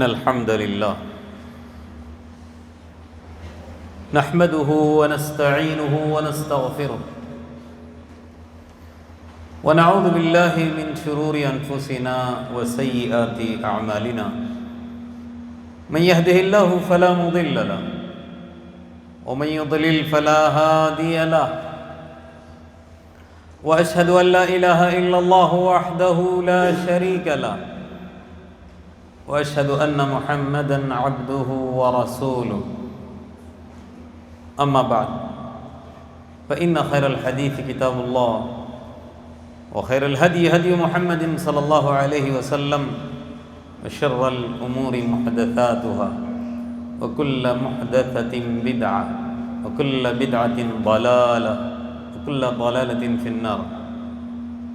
الحمد لله نحمده ونستعينه ونستغفره ونعوذ بالله من شرور أنفسنا وسيئات أعمالنا من يهده الله فلا مضل له ومن يضلل فلا هادي له وأشهد أن لا إله إلا الله وحده لا شريك له وأشهد أن محمدًا عبده ورسوله أما بعد فإن خير الحديث كتاب الله وخير الهدي هدي محمد صلى الله عليه وسلم وشر الأمور محدثاتها وكل محدثة بدعة وكل بدعة ضلالة وكل ضلالة في النار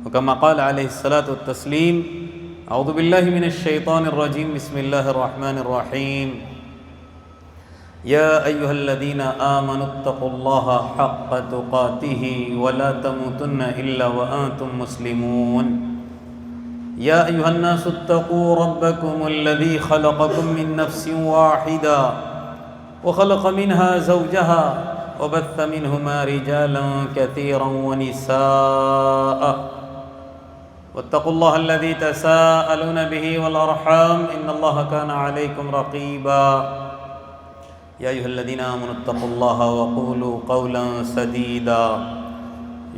وكما قال عليه الصلاة والتسليم اعوذ باللہ من الشیطان الرجیم بسم اللہ الرحمن الرحیم یا ایہا الذین آمنوا اتقوا اللہ حق تقاتہ ولا تموتن الا وانتم مسلمون یا ایہا الناس اتقوا ربکم الذی خلقکم من نفس واحدہ وخلق منها زوجها وبث منهما رجالا كثيرا ونساء واتقوا الله الذي تساءلون به والأرحام إن الله كان عليكم رقيبا يا أيها الذين آمنوا اتقوا الله وقولوا قولا سديدا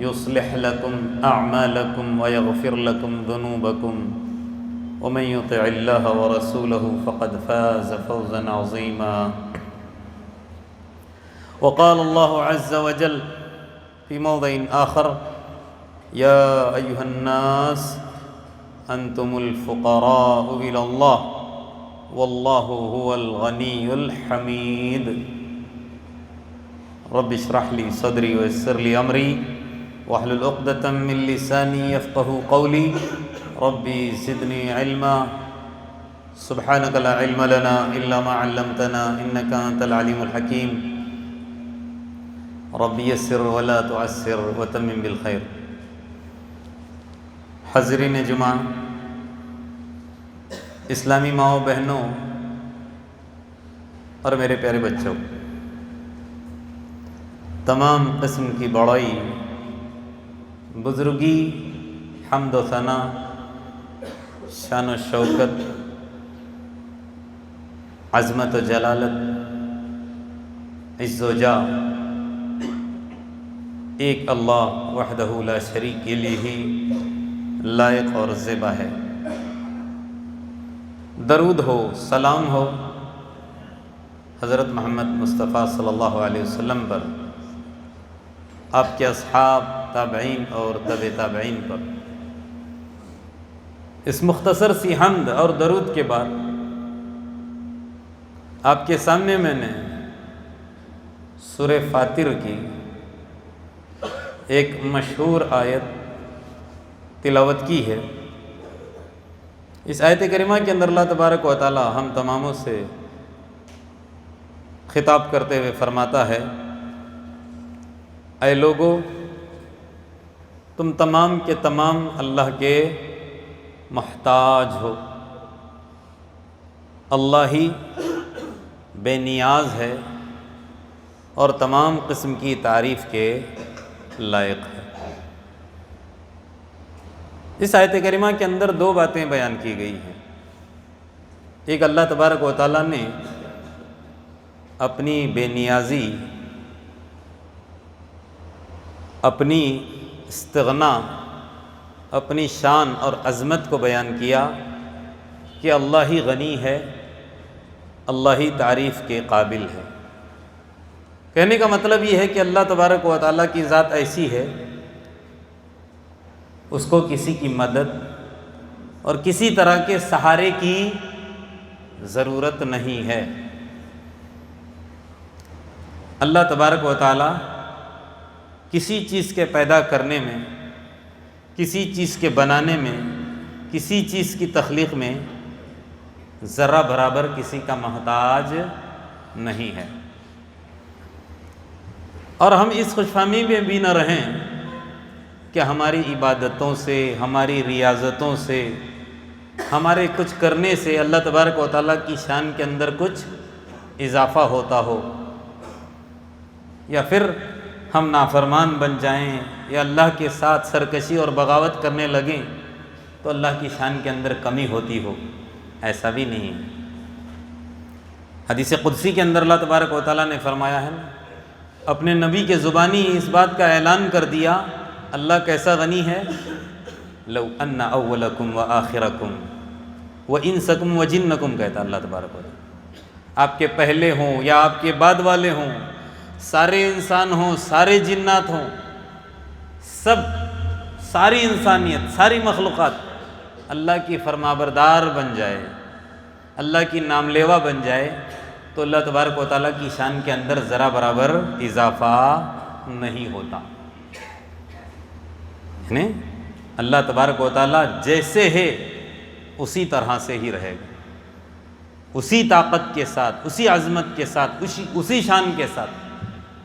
يصلح لكم أعمالكم ويغفر لكم ذنوبكم ومن يطع الله ورسوله فقد فاز فوزا عظيما وقال الله عز وجل في موضع آخر یا ایہا الناس انتم الفقراء الی اللہ واللہ هو الغنی الحمید رب اشرح لی صدری ویسر لی امری واحلل عقدۃ من لسانی یفقہوا قولی ربی زدنی علما سبحانک لا علم لنا الا ما علمتنا انک انت العلیم الحکیم ربی یسر ولا تعسر وتمم بالخیر حاضرین جمعہ، اسلامی ماؤں بہنوں اور میرے پیارے بچوں، تمام قسم کی بڑائی، بزرگی، حمد و ثنا، شان و شوکت، عظمت و جلالت، عز و جاہ ایک اللہ وحدہ لا شریک کے لیے ہی لائق اور زیبا ہے۔ درود ہو، سلام ہو حضرت محمد مصطفیٰ صلی اللہ علیہ وسلم پر، آپ کے اصحاب، تابعین اور تبع تابعین پر۔ اس مختصر سی حمد اور درود کے بعد آپ کے سامنے میں نے سورہ فاطر کی ایک مشہور آیت تلاوت کی ہے۔ اس آیت کریمہ کے اندر اللہ تبارک و تعالی ہم تماموں سے خطاب کرتے ہوئے فرماتا ہے، اے لوگو، تم تمام کے تمام اللہ کے محتاج ہو، اللہ ہی بے نیاز ہے اور تمام قسم کی تعریف کے لائق ہے۔ اس آیت کریمہ کے اندر دو باتیں بیان کی گئی ہیں۔ ایک، اللہ تبارک و تعالیٰ نے اپنی بے نیازی، اپنی استغنا، اپنی شان اور عظمت کو بیان کیا کہ اللہ ہی غنی ہے، اللہ ہی تعریف کے قابل ہے۔ کہنے کا مطلب یہ ہے کہ اللہ تبارک و تعالیٰ کی ذات ایسی ہے، اس کو کسی کی مدد اور کسی طرح کے سہارے کی ضرورت نہیں ہے۔ اللہ تبارک و تعالی کسی چیز کے پیدا کرنے میں، کسی چیز کے بنانے میں، کسی چیز کی تخلیق میں ذرہ برابر کسی کا محتاج نہیں ہے۔ اور ہم اس خوش فہمی میں بھی نہ رہیں کہ ہماری عبادتوں سے، ہماری ریاضتوں سے، ہمارے کچھ کرنے سے اللہ تبارک و تعالیٰ کی شان کے اندر کچھ اضافہ ہوتا ہو، یا پھر ہم نافرمان بن جائیں یا اللہ کے ساتھ سرکشی اور بغاوت کرنے لگیں تو اللہ کی شان کے اندر کمی ہوتی ہو، ایسا بھی نہیں ہے۔ حدیث قدسی کے اندر اللہ تبارک و تعالیٰ نے فرمایا ہے، اپنے نبی کے زبانی اس بات کا اعلان کر دیا، اللہ کیسا غنی ہے، لو ان اولکم وآخرکم وانسکم وجنکم، کہتا اللہ تبارک و تعالیٰ، آپ کے پہلے ہوں یا آپ کے بعد والے ہوں، سارے انسان ہوں، سارے جنات ہوں، ساری انسانیت، ساری مخلوقات اللہ کی فرمانبردار بن جائے، اللہ کی نام لیوا بن جائے، تو اللہ تبارک و تعالیٰ کی شان کے اندر ذرا برابر اضافہ نہیں ہوتا۔ یعنی اللہ تبارک و تعالیٰ جیسے ہے اسی طرح سے ہی رہے گا، اسی طاقت کے ساتھ، اسی عظمت کے ساتھ، اسی شان کے ساتھ۔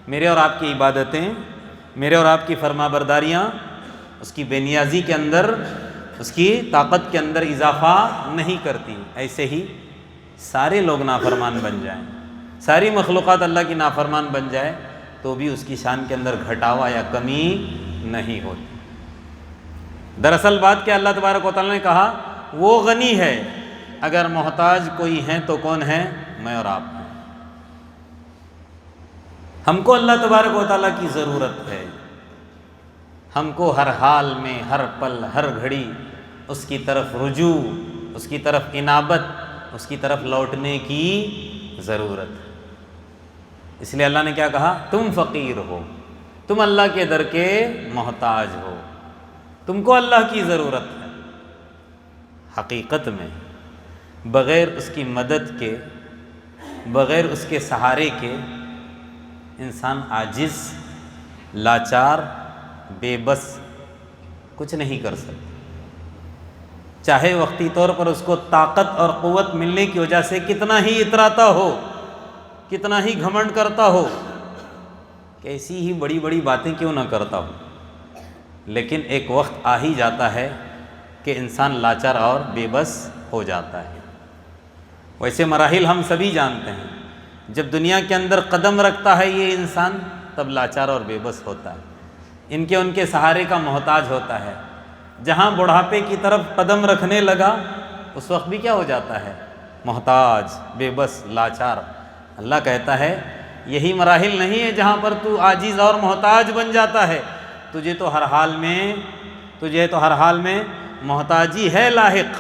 میرے اور آپ کی عبادتیں، میرے اور آپ کی فرمانبرداریاں اس کی بے نیازی کے اندر، اس کی طاقت کے اندر اضافہ نہیں کرتی۔ ایسے ہی سارے لوگ نافرمان بن جائیں، ساری مخلوقات اللہ کی نافرمان بن جائے تو بھی اس کی شان کے اندر گھٹاوا یا کمی نہیں ہوتی۔ دراصل بات کیا، اللہ تبارک و تعالیٰ نے کہا وہ غنی ہے، اگر محتاج کوئی ہے تو کون ہے، میں اور آپ ہیں۔ ہم کو اللہ تبارک و تعالیٰ کی ضرورت ہے، ہم کو ہر حال میں، ہر پل، ہر گھڑی اس کی طرف رجوع، اس کی طرف انابت، اس کی طرف لوٹنے کی ضرورت ہے۔ اس لیے اللہ نے کیا کہا، تم فقیر ہو، تم اللہ کے در کے محتاج ہو، تم کو اللہ کی ضرورت ہے۔ حقیقت میں بغیر اس کی مدد کے، بغیر اس کے سہارے کے انسان عاجز، لاچار، بے بس، کچھ نہیں کر سکتا۔ چاہے وقتی طور پر اس کو طاقت اور قوت ملنے کی وجہ سے کتنا ہی اتراتا ہو، کتنا ہی گھمنڈ کرتا ہو، کیسی ہی بڑی بڑی باتیں کیوں نہ کرتا ہو، لیکن ایک وقت آ ہی جاتا ہے کہ انسان لاچار اور بے بس ہو جاتا ہے۔ ویسے مراحل ہم سبھی جانتے ہیں، جب دنیا کے اندر قدم رکھتا ہے یہ انسان تب لاچار اور بے بس ہوتا ہے، ان کے سہارے کا محتاج ہوتا ہے۔ جہاں بڑھاپے کی طرف قدم رکھنے لگا اس وقت بھی کیا ہو جاتا ہے، محتاج، بے بس، لاچار۔ اللہ کہتا ہے یہی مراحل نہیں ہے جہاں پر تو عاجز اور محتاج بن جاتا ہے، تجھے تو ہر حال میں محتاجی ہے لاحق،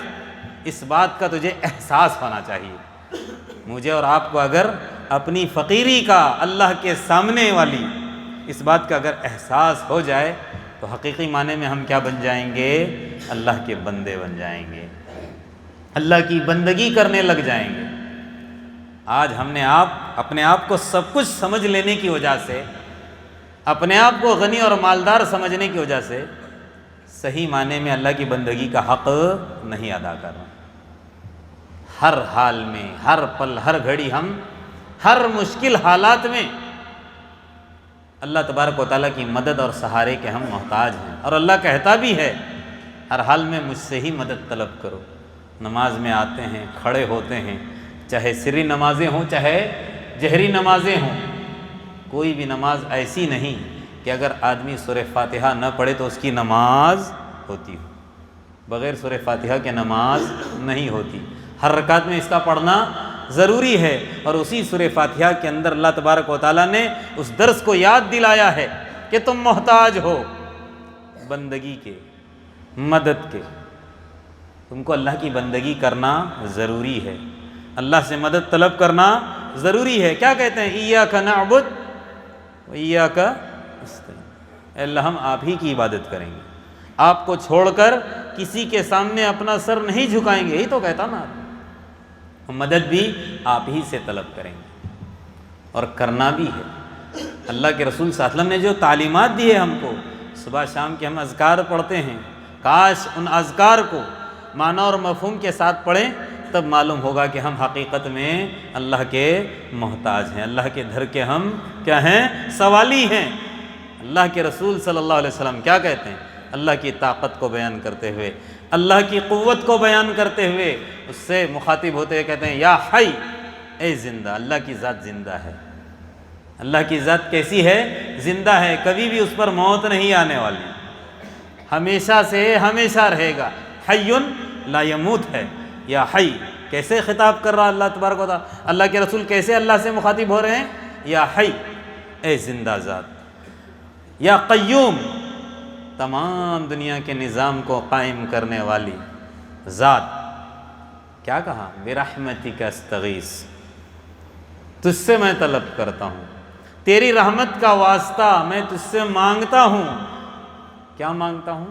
اس بات کا تجھے احساس ہونا چاہیے۔ مجھے اور آپ کو اگر اپنی فقیری کا اللہ کے سامنے والی اس بات کا اگر احساس ہو جائے تو حقیقی معنی میں ہم کیا بن جائیں گے، اللہ کے بندے بن جائیں گے، اللہ کی بندگی کرنے لگ جائیں گے۔ آج ہم نے اپنے آپ کو سب کچھ سمجھ لینے کی وجہ سے، اپنے آپ کو غنی اور مالدار سمجھنے کی وجہ سے صحیح معنی میں اللہ کی بندگی کا حق نہیں ادا کر رہے۔ ہر حال میں، ہر پل، ہر گھڑی ہم ہر مشکل حالات میں اللہ تبارک و تعالیٰ کی مدد اور سہارے کے ہم محتاج ہیں، اور اللہ کہتا بھی ہے ہر حال میں مجھ سے ہی مدد طلب کرو۔ نماز میں آتے ہیں، کھڑے ہوتے ہیں، چاہے سری نمازیں ہوں چاہے جہری نمازیں ہوں، کوئی بھی نماز ایسی نہیں کہ اگر آدمی سورہ فاتحہ نہ پڑھے تو اس کی نماز ہوتی ہو۔ بغیر سورہ فاتحہ کے نماز نہیں ہوتی، ہر رکعت میں اس کا پڑھنا ضروری ہے، اور اسی سورہ فاتحہ کے اندر اللہ تبارک و تعالیٰ نے اس درس کو یاد دلایا ہے کہ تم محتاج ہو بندگی کے، مدد کے، تم کو اللہ کی بندگی کرنا ضروری ہے، اللہ سے مدد طلب کرنا ضروری ہے۔ کیا کہتے ہیں، ایاک نعبد و ایاک نستعین، اے اللہ ہم آپ ہی کی عبادت کریں گے، آپ کو چھوڑ کر کسی کے سامنے اپنا سر نہیں جھکائیں گے، یہی تو کہتا نا، مدد بھی آپ ہی سے طلب کریں گے، اور کرنا بھی ہے۔ اللہ کے رسول صلی اللہ علیہ وسلم نے جو تعلیمات دی ہے ہم کو، صبح شام کے ہم اذکار پڑھتے ہیں، کاش ان اذکار کو معنی اور مفہوم کے ساتھ پڑھیں، تب معلوم ہوگا کہ ہم حقیقت میں اللہ کے محتاج ہیں، اللہ کے در کے ہم کیا ہیں، سوالی ہیں۔ اللہ کے رسول صلی اللہ علیہ وسلم کیا کہتے ہیں، اللہ کی طاقت کو بیان کرتے ہوئے، اللہ کی قوت کو بیان کرتے ہوئے اس سے مخاطب ہوتے ہوئے کہتے ہیں یا حی، اے زندہ۔ اللہ کی ذات زندہ ہے۔ اللہ کی ذات کیسی ہے؟ زندہ ہے، کبھی بھی اس پر موت نہیں آنے والی، ہمیشہ سے ہمیشہ رہے گا۔ حی لا یموت ہے۔ یا حی کیسے خطاب کر رہا اللہ تبارک و تعالیٰ؟ اللہ کے رسول کیسے اللہ سے مخاطب ہو رہے ہیں؟ یا حی، اے زندہ ذات۔ یا قیوم، تمام دنیا کے نظام کو قائم کرنے والی ذات۔ کیا کہا؟ برحمتک استغیث، تجھ سے میں طلب کرتا ہوں، تیری رحمت کا واسطہ میں تجھ سے مانگتا ہوں۔ کیا مانگتا ہوں؟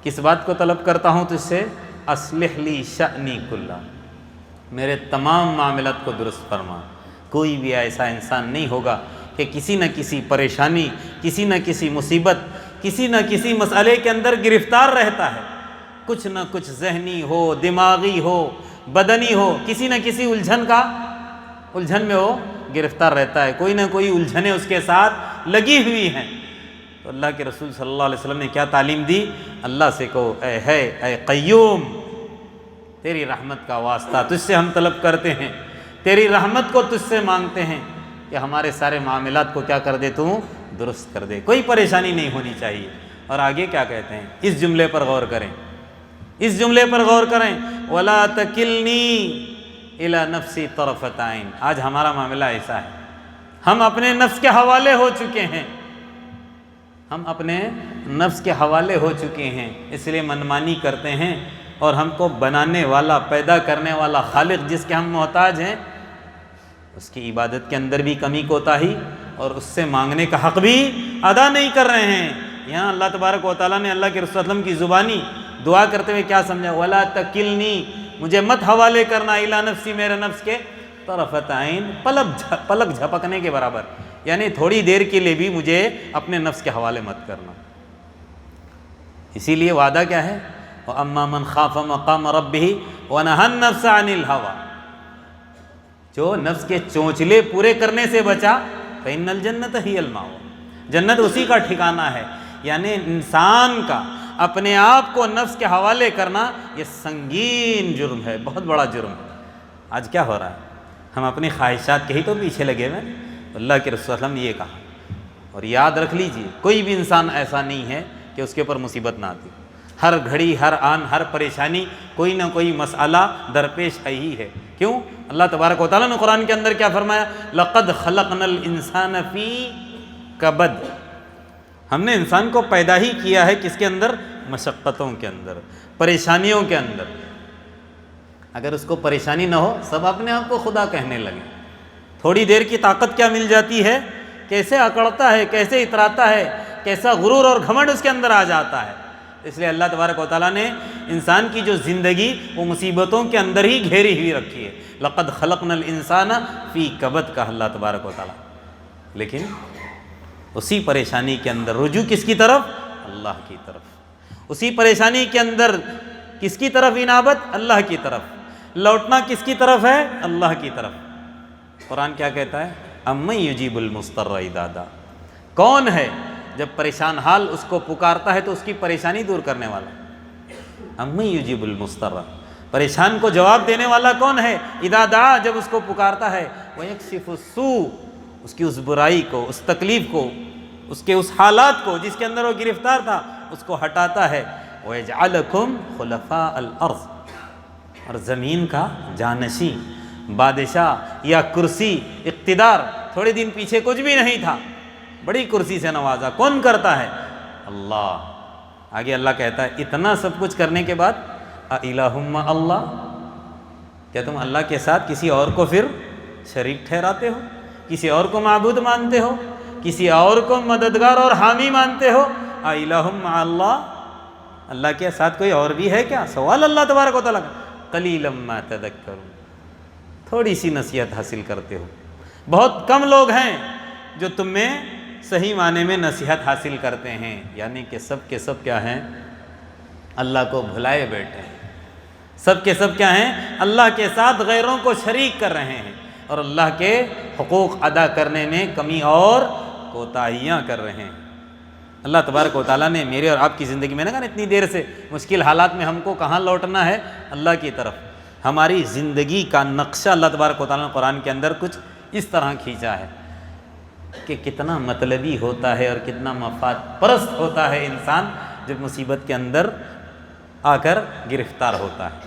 کس بات کو طلب کرتا ہوں تجھ سے؟ اصلح لی شأنی کلہ، میرے تمام معاملات کو درست فرما۔ کوئی بھی ایسا انسان نہیں ہوگا کہ کسی نہ کسی پریشانی، کسی نہ کسی مصیبت، کسی نہ کسی مسئلے کے اندر گرفتار رہتا ہے۔ کچھ نہ کچھ ذہنی ہو، دماغی ہو، بدنی ہو، کسی نہ کسی الجھن میں وہ گرفتار رہتا ہے، کوئی نہ کوئی الجھنیں اس کے ساتھ لگی ہوئی ہیں۔ تو اللہ کے رسول صلی اللہ علیہ وسلم نے کیا تعلیم دی؟ اللہ سے کہو اے قیوم، تیری رحمت کا واسطہ تجھ سے ہم طلب کرتے ہیں، تیری رحمت کو تجھ سے مانگتے ہیں کہ ہمارے سارے معاملات کو کیا کر دے، تو درست کر دے، کوئی پریشانی نہیں ہونی چاہیے۔ اور آگے کیا کہتے ہیں؟ اس جملے پر غور کریں، اس جملے پر غور کریں، وَلَا تَكِلْنِي إِلَى نَفْسِي طَرَفَةَ عَيْنٍ۔ آج ہمارا معاملہ ایسا ہے، ہم اپنے نفس کے حوالے ہو چکے ہیں، ہم اپنے نفس کے حوالے ہو چکے ہیں، اس لیے منمانی کرتے ہیں، اور ہم کو بنانے والا، پیدا کرنے والا خالق جس کے ہم محتاج ہیں، اس کی عبادت کے اندر بھی کمی کوتاہی اور اس سے مانگنے کا حق بھی ادا نہیں کر رہے ہیں۔ یہاں اللہ تبارک و تعالیٰ نے اللہ کے رسول صلی اللہ علیہ وسلم کی زبانی دعا کرتے ہوئے کیا سمجھا؟ وَلَا تَكِلْنِي، مجھے مت حوالے کرنا، اِلیٰ نَفْسِی، میرے نفس کے، طرفۃ عین، پلک جھپکنے کے برابر، یعنی تھوڑی دیر کے لیے بھی مجھے اپنے نفس کے حوالے مت کرنا۔ اسی لیے وعدہ کیا ہے؟ وَأَمَّا مَنْ خَافَ مَقَامَ رَبِّهِ وَنَهَى النَّفْسَ عَنِ الْهَوَىٰ، جو نفس کے چونچلے پورے کرنے سے بچا، فَإِنَّ الْجَنَّةَ هِيَ الْمَأْوَىٰ، جنت اسی کا ٹھکانہ ہے۔ یعنی انسان کا اپنے آپ کو نفس کے حوالے کرنا یہ سنگین جرم ہے، بہت بڑا جرم ہے۔ آج کیا ہو رہا ہے؟ ہم اپنی خواہشات کے ہی تو پیچھے لگے ہوئے۔ اللہ کے رسول صلی اللہ علیہ وسلم نے یہ کہا، اور یاد رکھ لیجئے کوئی بھی انسان ایسا نہیں ہے کہ اس کے اوپر مصیبت نہ آتی، ہر گھڑی، ہر آن، ہر پریشانی کوئی نہ کوئی مسئلہ درپیش ہے ہی ہے۔ کیوں؟ اللہ تبارک و تعالیٰ نے قرآن کے اندر کیا فرمایا؟ لَقَدْ خَلَقْنَا الْإِنسَانَ فِي كَبَدٍ، ہم نے انسان کو پیدا ہی کیا ہے کس کے اندر؟ مشقتوں کے اندر، پریشانیوں کے اندر۔ اگر اس کو پریشانی نہ ہو، سب اپنے آپ کو خدا کہنے لگے۔ تھوڑی دیر کی طاقت کیا مل جاتی ہے، کیسے اکڑتا ہے، کیسے اتراتا ہے، کیسا غرور اور گھمنڈ اس کے اندر آ جاتا ہے۔ اس لیے اللہ تبارک و تعالیٰ نے انسان کی جو زندگی وہ مصیبتوں کے اندر ہی گھیری ہوئی رکھی ہے۔ لَقَدْ خَلَقْنَا الْإِنسَانَ فِي كَبَدٍ کہا اللہ تبارک و تعالیٰ۔ لیکن اسی پریشانی کے اندر رجوع کس کی طرف؟ اللہ کی طرف۔ اسی پریشانی کے اندر کس کی طرف انابت؟ اللہ کی طرف۔ لوٹنا کس کی طرف ہے؟ اللہ کی طرف۔ قرآن کیا کہتا ہے؟ اَمَّن يُجِيبُ الْمُضْطَرَّ إِذَا دَعَاهُ، کون ہے جب پریشان حال اس کو پکارتا ہے تو اس کی پریشانی دور کرنے والا؟ اَمَّن يُجِيبُ الْمُضْطَرَّ، پریشان کو جواب دینے والا کون ہے؟ اِذَا دَعَا، جب اس کو پکارتا ہے، وَيَكْشِفُ السُّوءَ، اس کی اس برائی کو، اس تکلیف کو، اس کے اس حالات کو جس کے اندر وہ گرفتار تھا، اس کو ہٹاتا ہے۔ وَيَجْعَلَكُمْ خُلَفَاءَ الْأَرْضِ، اور زمین کا جانشین، بادشاہ یا کرسی، اقتدار، تھوڑے دن پیچھے کچھ بھی نہیں تھا، بڑی کرسی سے نوازا، کون کرتا ہے؟ اللہ۔ آگے اللہ کہتا ہے اتنا سب کچھ کرنے کے بعد اِلَٰهٌ مَّعَ اللَّهِ، کیا تم اللہ کے ساتھ کسی اور کو پھر شریک ٹھہراتے ہو، کسی اور کو معبود مانتے ہو، کسی اور کو مددگار اور حامی مانتے ہو؟ اِلَٰهٌ مَّعَ اللَّهِ، اللہ کے ساتھ کوئی اور بھی ہے کیا؟ سوال اللہ تبارک و تعالیٰ کا۔ قَلِيلًا مَّا تَذَكَّرُونَ، تھوڑی سی نصیحت حاصل کرتے ہو، بہت کم لوگ ہیں جو تم میں صحیح معنی میں نصیحت حاصل کرتے ہیں، یعنی کہ سب کے سب کیا ہیں؟ اللہ کو بھلائے بیٹھے ہیں، سب کے سب کیا ہیں؟ اللہ کے ساتھ غیروں کو شریک کر رہے ہیں، اور اللہ کے حقوق ادا کرنے میں کمی اور کوتاہیاں کر رہے ہیں۔ اللہ تبارک و تعالیٰ نے میرے اور آپ کی زندگی میں، نے کہا اتنی دیر سے مشکل حالات میں ہم کو کہاں لوٹنا ہے؟ اللہ کی طرف۔ ہماری زندگی کا نقشہ اللہ تبارک و تعالیٰ نے قرآن کے اندر کچھ اس طرح کھینچا ہے کہ کتنا مطلبی ہوتا ہے اور کتنا مفاد پرست ہوتا ہے انسان جب مصیبت کے اندر آ کر گرفتار ہوتا ہے۔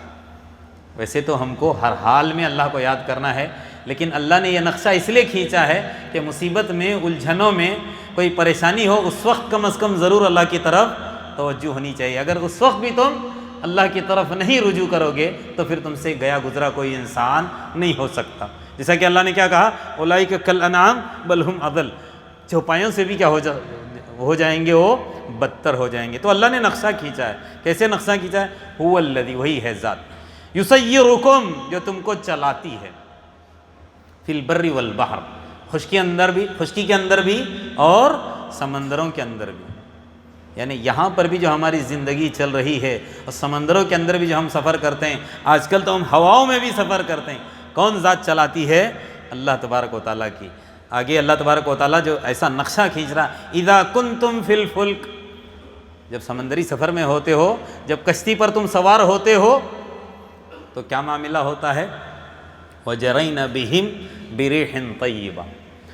ویسے تو ہم کو ہر حال میں اللہ کو یاد کرنا ہے، لیکن اللہ نے یہ نقشہ اس لیے کھینچا ہے کہ مصیبت میں، الجھنوں میں، کوئی پریشانی ہو، اس وقت کم از کم ضرور اللہ کی طرف توجہ ہونی چاہیے۔ اگر اس وقت بھی تم اللہ کی طرف نہیں رجوع کرو گے تو پھر تم سے گیا گزرا کوئی انسان نہیں ہو سکتا۔ جیسا کہ اللہ نے کیا کہا، اولئک کالانعام بل ہم اضل، چوپایوں سے بھی کیا ہو جائیں گے، وہ بدتر ہو جائیں گے۔ تو اللہ نے نقشہ کھینچا ہے۔ کیسے نقشہ کھینچا ہے؟ هو الذی، وہی ہے ذات، یسیرکم، جو تم کو چلاتی ہے، فی البر والبحر، خشکی کے اندر بھی اور سمندروں کے اندر بھی۔ یعنی یہاں پر بھی جو ہماری زندگی چل رہی ہے اور سمندروں کے اندر بھی جو ہم سفر کرتے ہیں، آج کل تو ہم ہواؤں میں بھی سفر کرتے ہیں، کون ذات چلاتی ہے؟ اللہ تبارک و تعالیٰ کی۔ آگے اللہ تبارک و تعالیٰ جو ایسا نقشہ کھینچ رہا، اذا کنتم فی الفلک، جب سمندری سفر میں ہوتے ہو، جب کشتی پر تم سوار ہوتے ہو تو کیا معاملہ ہوتا ہے؟ وجرین بہم بريح طیبہ،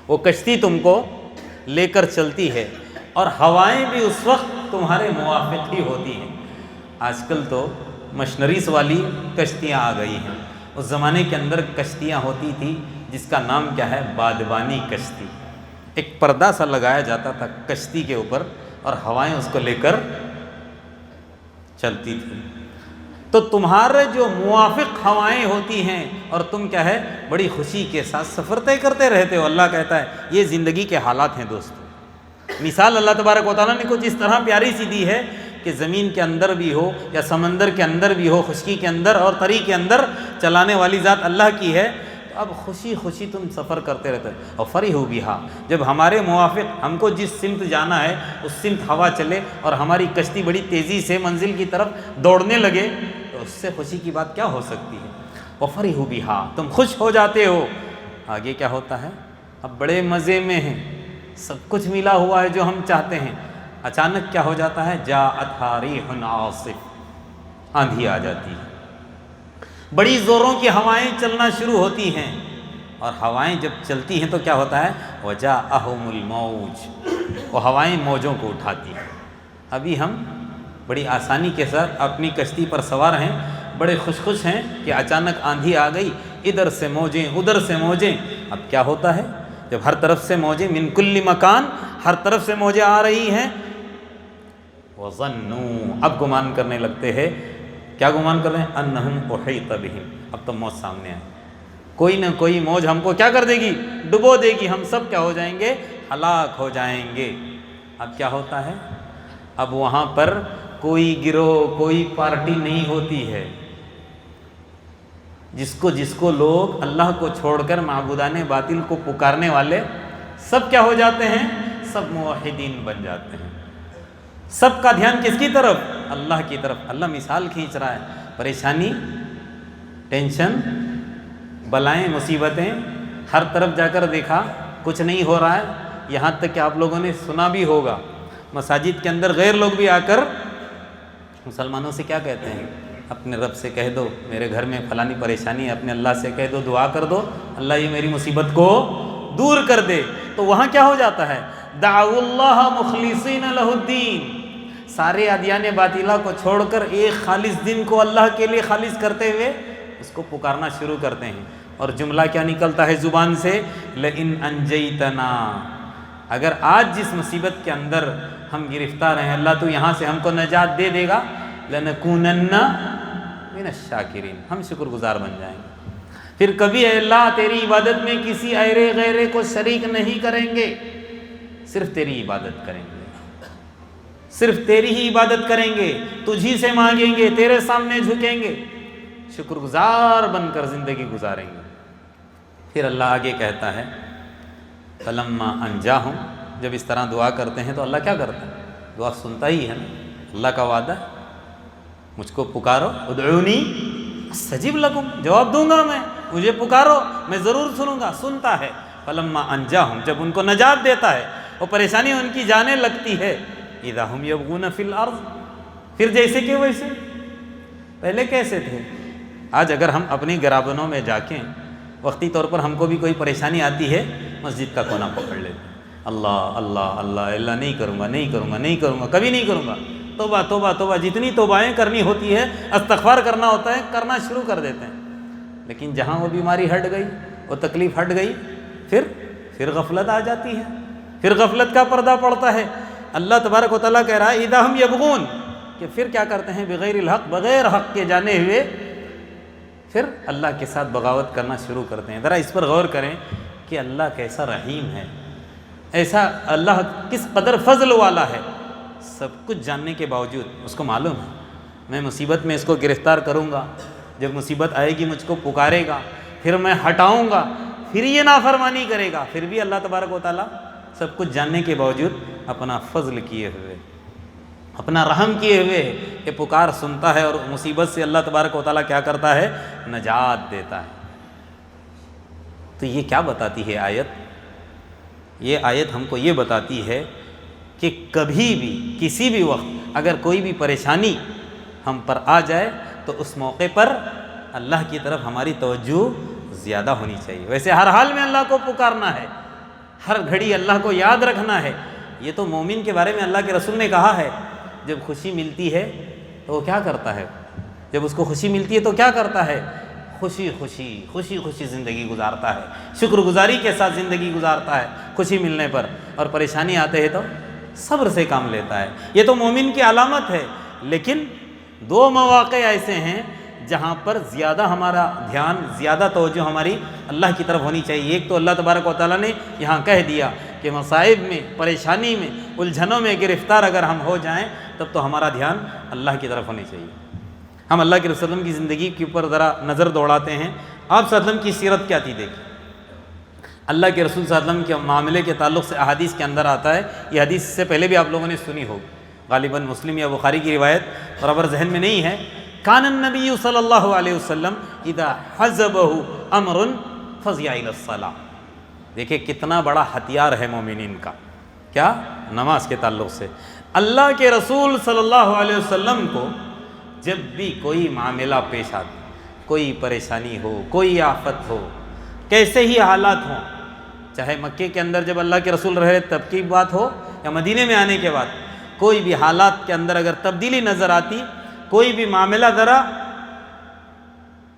وہ کشتی تم کو لے کر چلتی ہے اور ہوائیں بھی اس وقت تمہارے موافق ہی ہوتی ہیں۔ آج کل تو مشنریز والی کشتیاں آ گئی ہیں، اس زمانے کے اندر کشتیاں ہوتی تھی جس کا نام کیا ہے؟ بادبانی کشتی۔ ایک پردہ سا لگایا جاتا تھا کشتی کے اوپر اور ہوائیں اس کو لے کر چلتی تھی۔ تو تمہارے جو موافق ہوائیں ہوتی ہیں اور تم کیا ہے؟ بڑی خوشی کے ساتھ سفر طے کرتے رہتے ہو۔ اللہ کہتا ہے یہ زندگی کے حالات ہیں دوستو۔ مثال اللہ تبارک و تعالیٰ نے کچھ اس طرح پیاری سی دی ہے کہ زمین کے اندر بھی ہو یا سمندر کے اندر بھی ہو، خشکی کے اندر اور طری کے اندر چلانے والی ذات اللہ کی ہے۔ تو اب خوشی خوشی تم سفر کرتے رہتے ہو۔ اور فرحوا بہا، جب ہمارے موافق ہم کو جس سمت جانا ہے اس سمت ہوا چلے اور ہماری کشتی بڑی تیزی سے منزل کی طرف دوڑنے لگے تو اس سے خوشی کی بات کیا ہو سکتی ہے؟ وفرحوا بہا، تم خوش ہو جاتے ہو۔ آگے کیا ہوتا ہے؟ اب بڑے مزے میں ہیں، سب کچھ ملا ہوا ہے جو ہم چاہتے ہیں، اچانک کیا ہو جاتا ہے؟ جاءتھا ریح عاصف، آندھی آ جاتی ہے، بڑی زوروں کی ہوائیں چلنا شروع ہوتی ہیں، اور ہوائیں جب چلتی ہیں تو کیا ہوتا ہے؟ وجاءہم الموج، وہ ہوائیں موجوں کو اٹھاتی ہیں۔ ابھی ہم بڑی آسانی کے ساتھ اپنی کشتی پر سوار ہیں، بڑے خوش ہیں کہ اچانک آندھی آ گئی، ادھر سے موجیں ادھر سے موجیں۔ اب کیا ہوتا ہے جب ہر طرف سے موجیں، من کل مکان، ہر طرف سے موجیں آ رہی ہیں، وظنوا، اب گمان کرنے لگتے ہیں۔ کیا گمان کر رہے ہیں؟ انہم احیط بہم، اب تو موت سامنے ہے، کوئی نہ کوئی موج ہم کو کیا کر دے گی؟ ڈبو دے گی، ہم سب کیا ہو جائیں گے؟ ہلاک ہو جائیں گے۔ اب کیا ہوتا ہے؟ اب وہاں پر کوئی گروہ، کوئی پارٹی نہیں ہوتی ہے، جس کو لوگ اللہ کو چھوڑ کر معبودان باطل کو پکارنے والے سب کیا ہو جاتے ہیں؟ سب موحدین بن جاتے ہیں۔ سب کا دھیان کس کی طرف؟ اللہ کی طرف۔ اللہ مثال کھینچ رہا ہے، پریشانی، ٹینشن، بلائیں، مصیبتیں، ہر طرف جا کر دیکھا کچھ نہیں ہو رہا ہے۔ یہاں تک کہ آپ لوگوں نے سنا بھی ہوگا، مساجد کے اندر غیر لوگ بھی آ کر مسلمانوں سے کیا کہتے ہیں؟ اپنے رب سے کہہ دو میرے گھر میں فلانی پریشانی ہے، اپنے اللہ سے کہہ دو، دعا کر دو، اللہ یہ میری مصیبت کو دور کر دے۔ تو وہاں کیا ہو جاتا ہے؟ دعوا اللہ مخلصین لہ الدین، سارے ادیان باطلہ کو چھوڑ کر ایک خالص دن کو اللہ کے لیے خالص کرتے ہوئے اس کو پکارنا شروع کرتے ہیں۔ اور جملہ کیا نکلتا ہے زبان سے؟ لئن انجیتنا، اگر آج جس مصیبت کے اندر ہم گرفتار ہیں اللہ تو یہاں سے ہم کو نجات دے دے گا، لنکونن من الشاکرین، ہم شکر گزار بن جائیں گے۔ پھر کبھی اے اللہ تیری عبادت میں کسی ایرے غیرے کو شریک نہیں کریں گے، صرف تیری عبادت کریں گے، صرف تیری ہی عبادت کریں گے، تجھی سے مانگیں گے، تیرے سامنے جھکیں گے، شکر گزار بن کر زندگی گزاریں گے۔ پھر اللہ آگے کہتا ہے فلما انجاہم، جب اس طرح دعا کرتے ہیں تو اللہ کیا کرتا ہے؟ دعا سنتا ہی ہے نا، اللہ کا وعدہ ہے، مجھ کو پکارو، ادعونی استجب لکم، جواب دوں گا میں، مجھے پکارو میں ضرور سنوں گا، سنتا ہے۔ فلما انجاہم، جب ان کو نجات دیتا ہے، وہ پریشانی ان کی جانے لگتی ہے، اذا ہم یبغون فی الارض، پھر جیسے کہ ویسے، پہلے کیسے تھے؟ آج اگر ہم اپنی گرابنوں میں جا کے وقتی طور پر ہم کو بھی کوئی پریشانی آتی ہے، مسجد کا کونا پکڑ لیتے ہیں، اللہ اللہ اللہ اللہ، نہیں کروں گا نہیں کروں گا نہیں کروں گا کبھی نہیں کروں گا، توبہ توبہ توبہ، جتنی توبائیں کرنی ہوتی ہے، استغفار کرنا ہوتا ہے، کرنا شروع کر دیتے ہیں۔ لیکن جہاں وہ بیماری ہٹ گئی، وہ تکلیف ہٹ گئی، پھر غفلت آ جاتی ہے، پھر غفلت کا پردہ پڑتا ہے۔ اللہ تبارک و تعالیٰ کہہ رہا ہے اذا ہم یبغون، کہ پھر کیا کرتے ہیں؟ بغیر الحق، بغیر حق کے جانے ہوئے پھر اللہ کے ساتھ بغاوت کرنا شروع کرتے ہیں۔ ذرا اس پر غور کریں کہ اللہ کیسا رحیم ہے، ایسا اللہ کس قدر فضل والا ہے۔ سب کچھ جاننے کے باوجود اس کو معلوم ہے میں مصیبت میں اس کو گرفتار کروں گا، جب مصیبت آئے گی مجھ کو پکارے گا، پھر میں ہٹاؤں گا، پھر یہ نافرمانی کرے گا، پھر بھی اللہ تبارک و تعالیٰ سب کچھ جاننے کے باوجود اپنا فضل کیے ہوئے، اپنا رحم کیے ہوئے یہ پکار سنتا ہے، اور مصیبت سے اللہ تبارک و تعالیٰ کیا کرتا ہے؟ نجات دیتا ہے۔ تو یہ کیا بتاتی ہے آیت؟ یہ آیت ہم کو یہ بتاتی ہے کہ کبھی بھی کسی بھی وقت اگر کوئی بھی پریشانی ہم پر آ جائے تو اس موقع پر اللہ کی طرف ہماری توجہ زیادہ ہونی چاہیے۔ ویسے ہر حال میں اللہ کو پکارنا ہے، ہر گھڑی اللہ کو یاد رکھنا ہے۔ یہ تو مومن کے بارے میں اللہ کے رسول نے کہا ہے، جب خوشی ملتی ہے تو وہ کیا کرتا ہے؟ جب اس کو خوشی ملتی ہے تو کیا کرتا ہے؟ خوشی خوشی زندگی گزارتا ہے، شکر گزاری کے ساتھ زندگی گزارتا ہے خوشی ملنے پر، اور پریشانی آتے ہیں تو صبر سے کام لیتا ہے۔ یہ تو مومن کی علامت ہے۔ لیکن دو مواقع ایسے ہیں جہاں پر زیادہ ہمارا دھیان، زیادہ توجہ ہماری اللہ کی طرف ہونی چاہیے۔ ایک تو اللہ تبارک و تعالیٰ نے یہاں کہہ دیا کہ مصائب میں، پریشانی میں، الجھنوں میں گرفتار اگر ہم ہو جائیں تب تو ہمارا دھیان اللہ کی طرف ہونی چاہیے۔ ہم اللہ کے رسول صلی اللہ علیہ وسلم کی زندگی کے اوپر ذرا نظر دوڑاتے ہیں۔ آپ صلی اللہ علیہ وسلم کی سیرت کیا تھی دیکھیں۔ اللہ کے رسول صلی اللہ علیہ وسلم کے معاملے کے تعلق سے احادیث کے اندر آتا ہے، یہ حدیث سے پہلے بھی آپ لوگوں نے سنی ہوگی، غالباً مسلم یا بخاری کی روایت برابر ذہن میں نہیں ہے۔ کان النبی صلی اللہ علیہ وسلم اذا حزبہ امر فزع الی الصلاۃ۔ دیکھیں کتنا بڑا ہتھیار ہے مومنین کا، کیا؟ نماز کے تعلق سے۔ اللہ کے رسول صلی اللہ علیہ وسلم کو جب بھی کوئی معاملہ پیش آتا، کوئی پریشانی ہو، کوئی آفت ہو، کیسے ہی حالات ہوں، چاہے مکے کے اندر جب اللہ کے رسول رہے تب کی بات ہو یا مدینے میں آنے کے بعد، کوئی بھی حالات کے اندر اگر تبدیلی نظر آتی، کوئی بھی معاملہ ذرا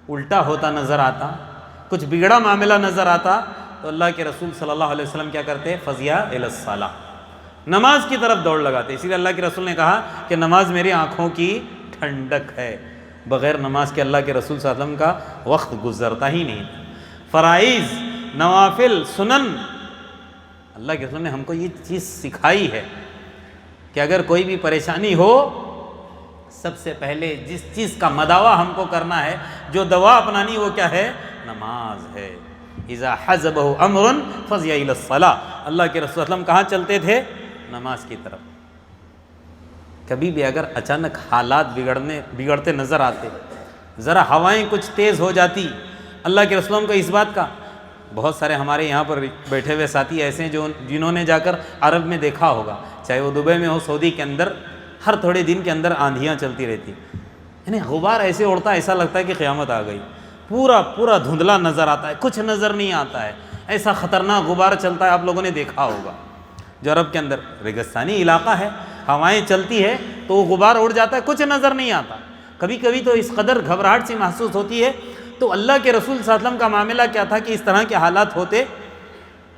الٹا ہوتا نظر آتا، کچھ بگڑا معاملہ نظر آتا، تو اللہ کے رسول صلی اللہ علیہ وسلم کیا کرتے؟ فزع الی الصلاۃ، نماز کی طرف دوڑ لگاتے۔ اسی لیے اللہ کے رسول نے کہا کہ نماز میری آنکھوں کی ٹھنڈک ہے۔ بغیر نماز کے اللہ کے رسول صلی اللہ علیہ وسلم کا وقت گزرتا ہی نہیں۔ فرائض، نوافل، سنن، اللہ کے رسول نے ہم کو یہ چیز سکھائی ہے کہ اگر کوئی بھی پریشانی ہو، سب سے پہلے جس چیز کا مداوع ہم کو کرنا ہے، جو دوا اپنانی، وہ کیا ہے؟ نماز ہے۔ اذا حزبہ امر فزع الی الصلاۃ۔ اللہ کے رسول صلی اللہ علیہ وسلم کہاں چلتے تھے؟ نماز کی طرف۔ کبھی بھی اگر اچانک حالات بگڑتے نظر آتے، ذرا ہوائیں کچھ تیز ہو جاتی، اللہ کے رسول کو اس بات کا، بہت سارے ہمارے یہاں پر بیٹھے ہوئے ساتھی ایسے ہیں جنہوں نے جا کر عرب میں دیکھا ہوگا، چاہے وہ دبئی میں ہو، سعودی کے اندر، ہر تھوڑے دن کے اندر آندھیاں چلتی رہتی، یعنی غبار ایسے اڑتا، ایسا لگتا ہے کہ قیامت آ گئی، پورا دھندلا نظر آتا ہے، کچھ نظر نہیں آتا ہے، ایسا خطرناک غبار چلتا ہے، آپ لوگوں نے دیکھا ہوگا۔ جو عرب کے اندر ریگستانی علاقہ ہے، ہوائیں چلتی ہے تو وہ غبار اڑ جاتا ہے، کچھ نظر نہیں آتا۔ کبھی کبھی تو اس قدر گھبراہٹ سی محسوس ہوتی ہے۔ تو اللہ کے رسول صلی اللہ علیہ وسلم کا معاملہ کیا تھا کہ اس طرح کے حالات ہوتے،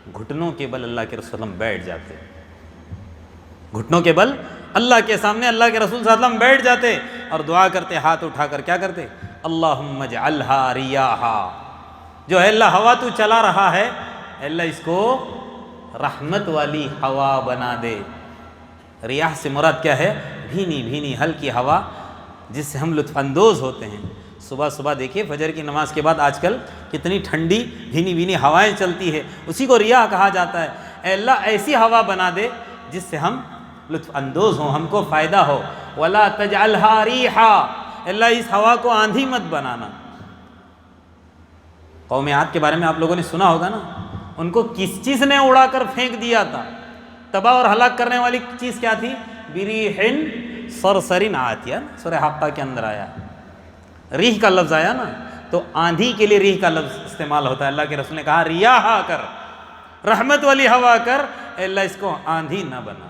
گھٹنوں کے بل اللہ کے رسول صلی اللہ علیہ وسلم بیٹھ جاتے، گھٹنوں کے بل اللہ کے سامنے اللہ کے رسول صلی اللہ علیہ وسلم بیٹھ جاتے اور دعا کرتے، ہاتھ اٹھا کر کیا کرتے؟ اللہم اجعلہا ریاحا، جو ہے اللہ ہوا تو چلا رہا ہے، اللہ اس کو رحمت والی ہوا بنا دے۔ ریاح سے مراد کیا ہے؟ بھینی ہلکی ہوا جس سے ہم لطف اندوز ہوتے ہیں۔ صبح دیکھیے فجر کی نماز کے بعد آج کل کتنی ٹھنڈی بھینی ہوائیں چلتی ہے، اسی کو ریاح کہا جاتا ہے۔ اے اللہ ایسی ہوا بنا دے جس سے ہم لطف اندوز ہوں، ہم کو فائدہ ہو۔ وَلَا تَجْعَلْهَا رِيحًا، اللہ اس ہوا کو آندھی مت بنانا۔ قوم عاد کے بارے میں آپ لوگوں نے سنا ہوگا نا، ان کو کس چیز نے اڑا کر پھینک دیا تھا؟ تباہ اور ہلاک کرنے والی چیز کیا تھی؟ بریح صرصر عاتیہ، سورہ حقہ کے اندر آیا، ریح کا لفظ آیا نا، تو آندھی کے لیے ریح کا لفظ استعمال ہوتا ہے۔ اللہ کے رسول نے کہا ریاح کر، رحمت والی ہوا کر، اے اللہ اس کو آندھی نہ بنا۔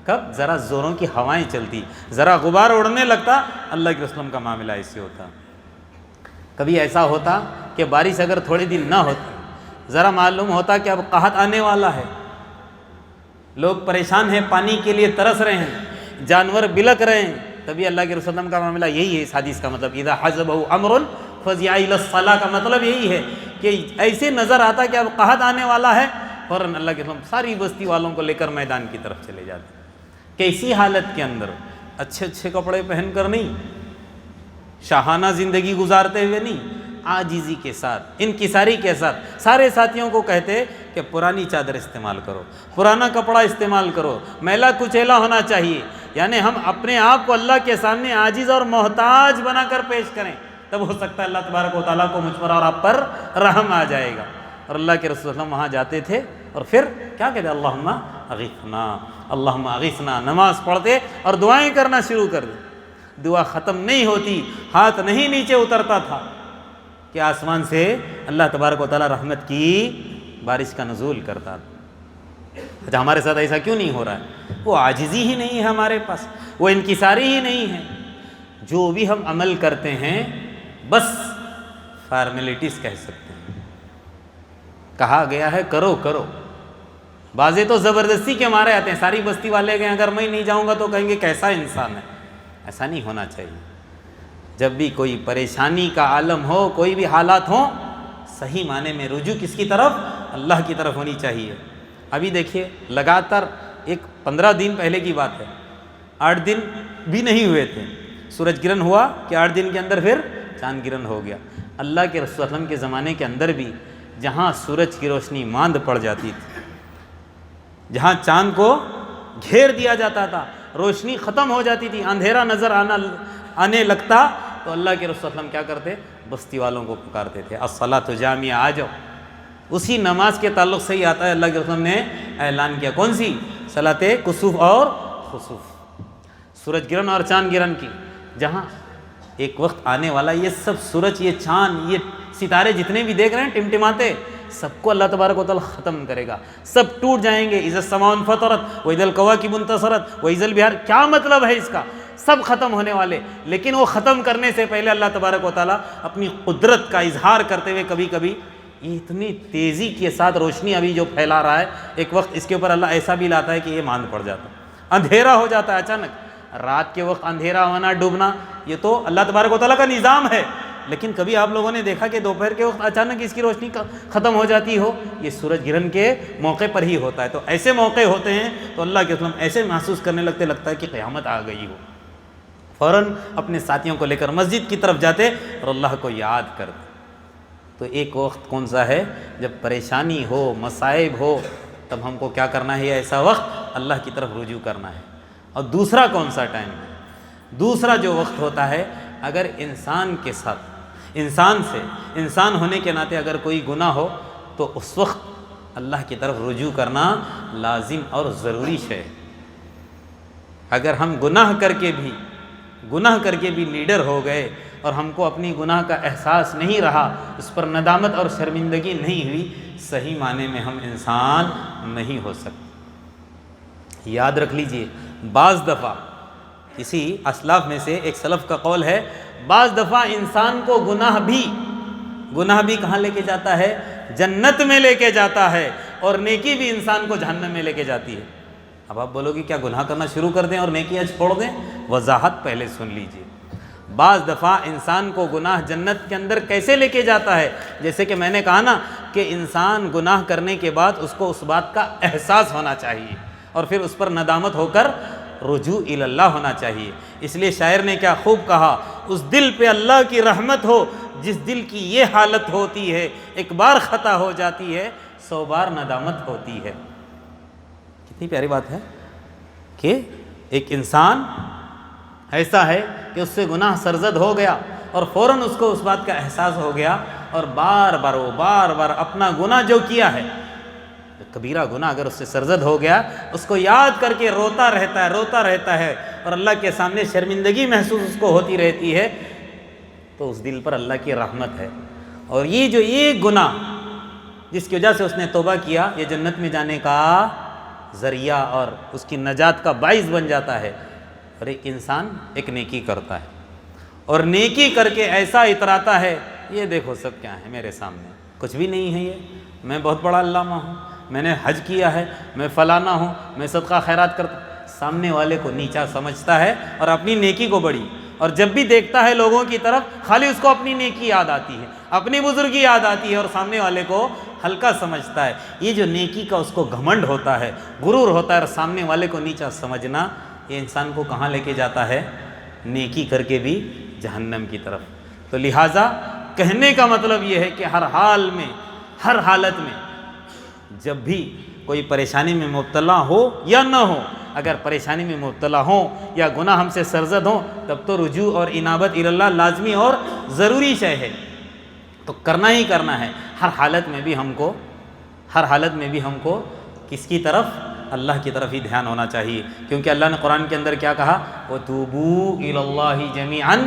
کب؟ ذرا زوروں کی ہوائیں چلتی، ذرا غبار اڑنے لگتا، اللہ کے رسول کا معاملہ ایسے ہوتا۔ کبھی ایسا ہوتا کہ بارش اگر تھوڑے دن نہ ہوتی، ذرا معلوم ہوتا کہ اب قحط آنے والا ہے، لوگ پریشان ہیں، پانی کے لیے ترس رہے ہیں، جانور بلک رہے ہیں، تبھی اللہ کے رسول کا معاملہ یہی ہے۔ اس حدیث کا مطلب اذا حزبہ امر فزع الی الصلاۃ کا مطلب یہی ہے کہ ایسے نظر آتا کہ اب قحط آنے والا ہے، فوراً اللہ کے رسول ساری بستی والوں کو لے کر میدان کی طرف چلے جاتے۔ کیسی حالت کے اندر؟ اچھے اچھے کپڑے پہن کر نہیں، شاہانہ زندگی گزارتے ہوئے نہیں، عاجزی کے ساتھ، انکساری کے ساتھ۔ سارے ساتھیوں کو کہتے کہ پرانی چادر استعمال کرو، پرانا کپڑا استعمال کرو، میلا کچیلا ہونا چاہیے، یعنی ہم اپنے آپ کو اللہ کے سامنے عاجز اور محتاج بنا کر پیش کریں، تب ہو سکتا ہے اللہ تبارک و تعالیٰ کو مجھ پر اور آپ پر رحم آ جائے گا۔ اور اللہ کے رسول صلی اللہ علیہ وسلم وہاں جاتے تھے اور پھر کیا کہتے؟ اللہم اغثنا، اللہم اغثنا، نماز پڑھتے اور دعائیں کرنا شروع کر دیں۔ دعا ختم نہیں ہوتی، ہاتھ نہیں نیچے اترتا تھا کہ آسمان سے اللہ تبارک و تعالیٰ رحمت کی بارش کا نزول کرتا تھا۔ اچھا ہمارے ساتھ ایسا کیوں نہیں ہو رہا ہے؟ وہ عاجزی ہی نہیں ہے ہمارے پاس، وہ انکساری ہی نہیں ہے۔ جو بھی ہم عمل کرتے ہیں بس فارمیلٹیز کہہ سکتے ہیں، کہا گیا ہے کرو کرو، بعضے تو زبردستی کے مارے آتے ہیں، ساری بستی والے گئے اگر میں نہیں جاؤں گا تو کہیں گے کیسا انسان ہے۔ ایسا نہیں ہونا چاہیے۔ جب بھی کوئی پریشانی کا عالم ہو، کوئی بھی حالات ہوں، صحیح معنی میں رجوع کس کی طرف؟ اللہ کی طرف ہونی چاہیے۔ ابھی دیکھیے لگاتار 15 دن پہلے کی بات ہے، 8 دن بھی نہیں ہوئے تھے، سورج گرہن ہوا کہ 8 دن کے اندر پھر چاند گرہن ہو گیا۔ اللہ کے رسول صلی اللہ علیہ وسلم کے زمانے کے اندر بھی جہاں سورج کی روشنی ماند پڑ جاتی تھی، جہاں چاند کو گھیر دیا جاتا تھا، روشنی ختم ہو جاتی تھی، اندھیرا نظر آنے لگتا، تو اللہ کے رسول صلی اللہ علیہ وسلم کیا کرتے؟ بستی والوں کو پکارتے تھے، الصلاۃ جامعہ، آ جاؤ۔ اسی نماز کے تعلق سے ہی آتا ہے، اللہ کے رسول نے اعلان کیا، کون سی؟ صلاۃ کسوف اور خسوف، سورج گرہن اور چاند گرہن کی، جہاں ایک وقت آنے والا یہ سب سورج، یہ چاند، یہ ستارے جتنے بھی دیکھ رہے ہیں ٹمٹماتے، سب کو اللہ تبارک و تعالیٰ ختم کرے گا، سب ٹوٹ جائیں گے۔ اذا السماء انفطرت واذا الکواکب انتثرت واذا البحار، کیا مطلب ہے اس کا؟ سب ختم ہونے والے، لیکن وہ ختم کرنے سے پہلے اللہ تبارک و تعالیٰ اپنی قدرت کا اظہار کرتے ہوئے کبھی کبھی اتنی تیزی کے ساتھ روشنی ابھی جو پھیلا رہا ہے، ایک وقت اس کے اوپر اللہ ایسا بھی لاتا ہے کہ یہ ماند پڑ جاتا ہے، اندھیرا ہو جاتا ہے اچانک۔ رات کے وقت اندھیرا ہونا، ڈوبنا، یہ تو اللہ تبارک و تعالیٰ کا نظام ہے، لیکن کبھی آپ لوگوں نے دیکھا کہ دوپہر کے وقت اچانک اس کی روشنی ختم ہو جاتی ہو؟ یہ سورج گرہن کے موقع پر ہی ہوتا ہے۔ تو ایسے موقع ہوتے ہیں تو اللہ کے رسول ایسے محسوس کرنے لگتا ہے کہ قیامت آ گئی ہو، فوراً اپنے ساتھیوں کو لے کر مسجد کی طرف جاتے اور اللہ کو یاد کرتے۔ تو ایک وقت کون سا ہے؟ جب پریشانی ہو، مصائب ہو، تب ہم کو کیا کرنا ہے؟ ایسا وقت اللہ کی طرف رجوع کرنا ہے۔ اور دوسرا کون سا ٹائم ہے؟ دوسرا جو وقت ہوتا ہے، اگر انسان کے ساتھ، انسان ہونے کے ناطے اگر کوئی گناہ ہو تو اس وقت اللہ کی طرف رجوع کرنا لازم اور ضروری ہے۔ اگر ہم گناہ کر کے بھی لیڈر ہو گئے اور ہم کو اپنی گناہ کا احساس نہیں رہا، اس پر ندامت اور شرمندگی نہیں ہوئی، صحیح معنی میں ہم انسان نہیں ہو سکتے۔ یاد رکھ لیجئے، بعض دفعہ کسی اسلاف میں سے ایک سلف کا قول ہے، بعض دفعہ انسان کو گناہ بھی کہاں لے کے جاتا ہے؟ جنت میں لے کے جاتا ہے، اور نیکی بھی انسان کو جہنم میں لے کے جاتی ہے۔ اب آپ بولو گے کیا گناہ کرنا شروع کر دیں اور نیکیاں چھوڑ دیں؟ وضاحت پہلے سن لیجئے۔ بعض دفعہ انسان کو گناہ جنت کے اندر کیسے لے کے جاتا ہے؟ جیسے کہ میں نے کہا نا کہ انسان گناہ کرنے کے بعد اس کو اس بات کا احساس ہونا چاہیے اور پھر اس پر ندامت ہو کر رجوع الی اللہ ہونا چاہیے۔ اس لیے شاعر نے کیا خوب کہا، اس دل پہ اللہ کی رحمت ہو جس دل کی یہ حالت ہوتی ہے، ایک بار خطا ہو جاتی ہے 100 بار ندامت ہوتی ہے۔ کتنی پیاری بات ہے کہ ایک انسان ایسا ہے کہ اس سے گناہ سرزد ہو گیا اور فوراً اس کو اس بات کا احساس ہو گیا، اور بار بار اپنا گناہ جو کیا ہے کبیرہ گناہ اگر اس سے سرزد ہو گیا، اس کو یاد کر کے روتا رہتا ہے اور اللہ کے سامنے شرمندگی محسوس اس کو ہوتی رہتی ہے، تو اس دل پر اللہ کی رحمت ہے۔ اور یہ جو ایک گناہ جس کی وجہ سے اس نے توبہ کیا، یہ جنت میں جانے کا ذریعہ اور اس کی نجات کا باعث بن جاتا ہے۔ اور ایک انسان ایک نیکی کرتا ہے اور نیکی کر کے ایسا اتراتا ہے، یہ دیکھو سب کیا ہے میرے سامنے، کچھ بھی نہیں ہے، یہ میں بہت بڑا علامہ ہوں، میں نے حج کیا ہے، میں فلانا ہوں، میں صدقہ خیرات کرتا ہوں۔ سامنے والے کو نیچا سمجھتا ہے اور اپنی نیکی کو بڑی، اور جب بھی دیکھتا ہے لوگوں کی طرف خالی اس کو اپنی نیکی یاد آتی ہے، اپنی بزرگی یاد آتی ہے، اور سامنے والے کو ہلکا سمجھتا ہے۔ یہ جو نیکی کا اس کو گھمنڈ ہوتا ہے، غرور ہوتا ہے، اور سامنے والے کو نیچا سمجھنا، یہ انسان کو کہاں لے کے جاتا ہے؟ نیکی کر کے بھی جہنم کی طرف۔ تو لہٰذا کہنے کا مطلب یہ ہے کہ ہر حال میں، ہر حالت میں، جب بھی کوئی پریشانی میں مبتلا ہو یا نہ ہو، اگر پریشانی میں مبتلا ہوں یا گناہ ہم سے سرزد ہوں، تب تو رجوع اور انابت اللہ لازمی اور ضروری شے ہے، تو کرنا ہی کرنا ہے۔ ہر حالت میں بھی ہم کو کس کی طرف؟ اللہ کی طرف ہی دھیان ہونا چاہیے، کیونکہ اللہ نے قرآن کے اندر کیا کہا؟ وَتُوبُوا إِلَى اللَّهِ جَمِيعًا